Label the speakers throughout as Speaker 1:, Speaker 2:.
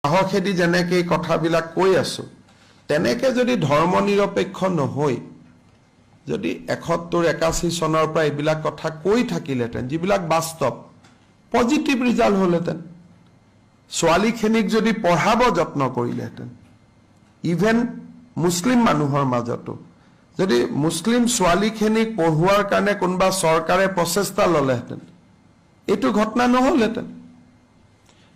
Speaker 1: সাহসেদি যেনেকে এই কথাবিলাক কৈ আছো তেনেকে যদি ধৰ্ম নিৰপেক্ষ নহয় যদি ৭১-৮১ চনৰ পৰা এইবিলাক কথা কৈ থাকিলেতেন যিবিলাক বাস্তৱ পজিটিভ ৰিজাল্ট হলেতেন ছোৱালীখিনিক যদি পঢ়াব যত্ন কৰিলেতেন ইভেন মুছলিম মানুহৰ মাজতো যদি মুছলিম ছোৱালীখিনিক পঢ়ুৱাৰ কাৰণে কোনবা চৰকাৰে প্ৰচেষ্টা ললেতেন এটো ঘটনা নহলেতেন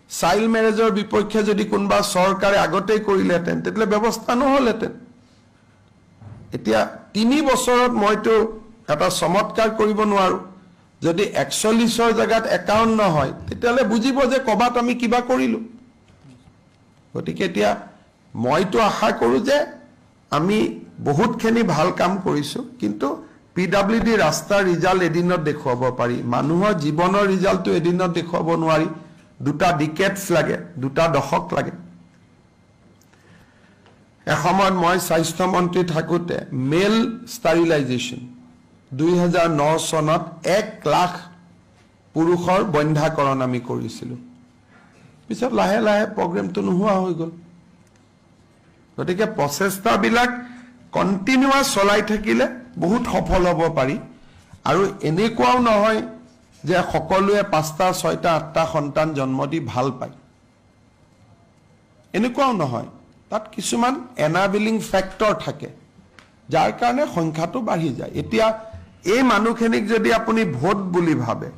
Speaker 1: চাইল্ড ম্যাৰেজৰ বিপক্ষে যদি কোনবা চৰকাৰে আগতেই কৰিলেতেন তেতলে ব্যৱস্থা নহলেতেন এতিয়া ৩ বছৰত মইতো এটা চমৎকাৰ কৰিব নোৱাৰো যদি ৪১ৰ জায়গাত ৫১ হয় তেতিয়ালে বুজিব যে কবাত আমি কিবা কৰিলো গতিকে এতিয়া মইতো আশা কৰো যে আমি বহুতখিনি ভাল কাম কৰিছো কিন্তু পিডব্লিউডি ৰাস্তাৰ ৰিজাল্ট এদিনত দেখুৱাব পাৰি মানুহৰ জীৱনৰ ৰিজাল্টটো এদিনত দেখুৱাব নোৱাৰি দুটা ডিকেডস লাগে দুটা দশক লাগে এসময়ত মই স্বাস্থ্য মন্ত্ৰী থাকোতে মেল ষ্টাৰিলাইজেশ্যন ২০০৯ চনত ১ লাখ পুৰুষৰ বন্ধ্যাকৰণ আমি কৰিছিলো পিছত লাহে লাহে প্ৰগ্ৰামটো নোহোৱা হৈ গল গতিকে প্ৰচেষ্টাবিলাক কন্টিনিউয়াস চলাই থাকিলে বহুত সফল হ'ব পাৰি আৰু এনেকুৱাও নহয় যে সকলোৱে ৫টা ৬টা ৮টা সন্তান জন্ম দি ভাল পায় এনেকুৱাও নহয় তাত কিছুমান এনাবিলিং ফ্যাক্টৰ থাকে যাৰ কাৰণে সংখ্যাটো বাঢ়ি যায় এতিয়া এই মানুহখিনিক যদি আপুনি ভোট বুলি ভাবে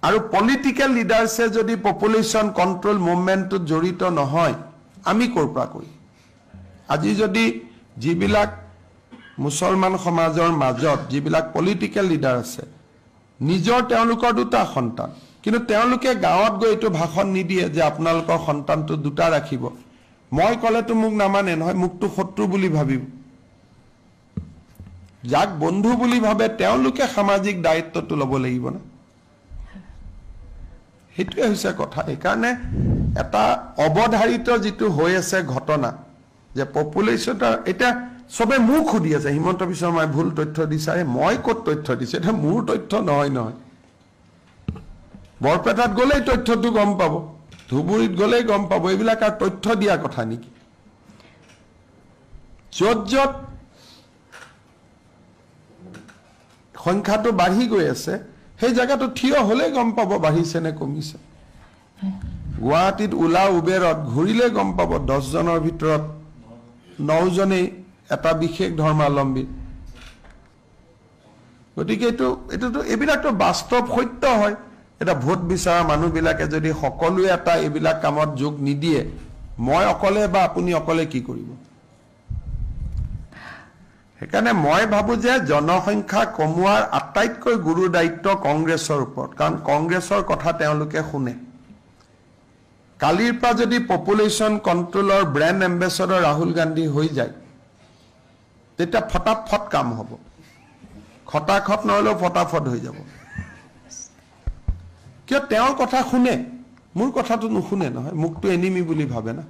Speaker 1: আৰু পলিটিক্যাল লিডাৰছে যদি পপুলেশন কন্ট্ৰোল মুভমেন্টত জড়িত নহয় আমি কৰপৰা কই আজি যদি যিবিলাক মুছলমান সমাজৰ মাজত যিবিলাক পলিটিক্যাল লিডাৰ আছে নিজৰ তেওঁলোকৰ দুটা সন্তান কিন্তু তেওঁলোকে গাঁৱত গৈ এটো ভাষণ নিদিয়ে যে আপোনালোকৰ সন্তানটো দুটা ৰাখিব মই কলে তো মোক নামানে নহয় মুকটো শত্ৰু বুলি ভাবিব যাক বন্ধু বুলি ভাবে তেওঁলোকে সামাজিক দায়িত্বটো লব লাগিব না হেতুৱে হৈছে কথা একাৰণে এটা অবধাৰিত যেটো হৈ আছে ঘটনা যে পপুলেশনটা এটা সবে মুখ খুদি আছে হিমন্ত বিশ্ব শৰ্মাই ভুল তথ্য দিছাৰে মই কত তথ্য দিছে এটা মোৰ তথ্য নহয় নহয় বৰপেটাত গলে তথ্যটো গম পাব ধুবুৰীত গলে গম পাব এইবিলাক আর তথ্য দিয়া কথা নেকি যত সংখ্যাটো বাঢ়ি গৈ আছে সেই জায়গাটো থিয় হলে গম পাব বাঢ়িছে নে কমিছে গুৱাহাটীত উলা উবেৰত ঘুৰিলে গম পাব 10 জনৰ ভিতৰত 9 জনে এটা বিশেষ ধৰ্মাৱলম্বী গতিকে এটো এবিলাকটো বাস্তৱ সত্য হয় এটা ভোট বিচাৰা মানুহবিলাকে যদি সকলোৱে এটা এবিলাক কামত যোগ নিদিয়ে মই অকলে বা আপুনি অকলে কি কৰিব হেকানে মই ভাবো যে জনসংখ্যা কমোৱাৰ আটাইতকৈ গুৰু দায়িত্ব কংগ্ৰেছৰ ওপৰত কাৰণ কংগ্ৰেছৰ কথা তেওঁলোকে শুনে কালিৰ পৰা যদি পপুলেশন কন্ট্ৰোলৰ ব্ৰেণ্ড এম্বেছাডৰ ৰাহুল গান্ধী হৈ যায় তেতিয়া ফটাফট কাম হ'ব খটাখট নহলেও ফটাফট হৈ যাব কিয় তেওঁৰ কথা শুনে মোৰ কথাটো নুশুনে নহয় মুকটো এনিমি বুলি ভাবে না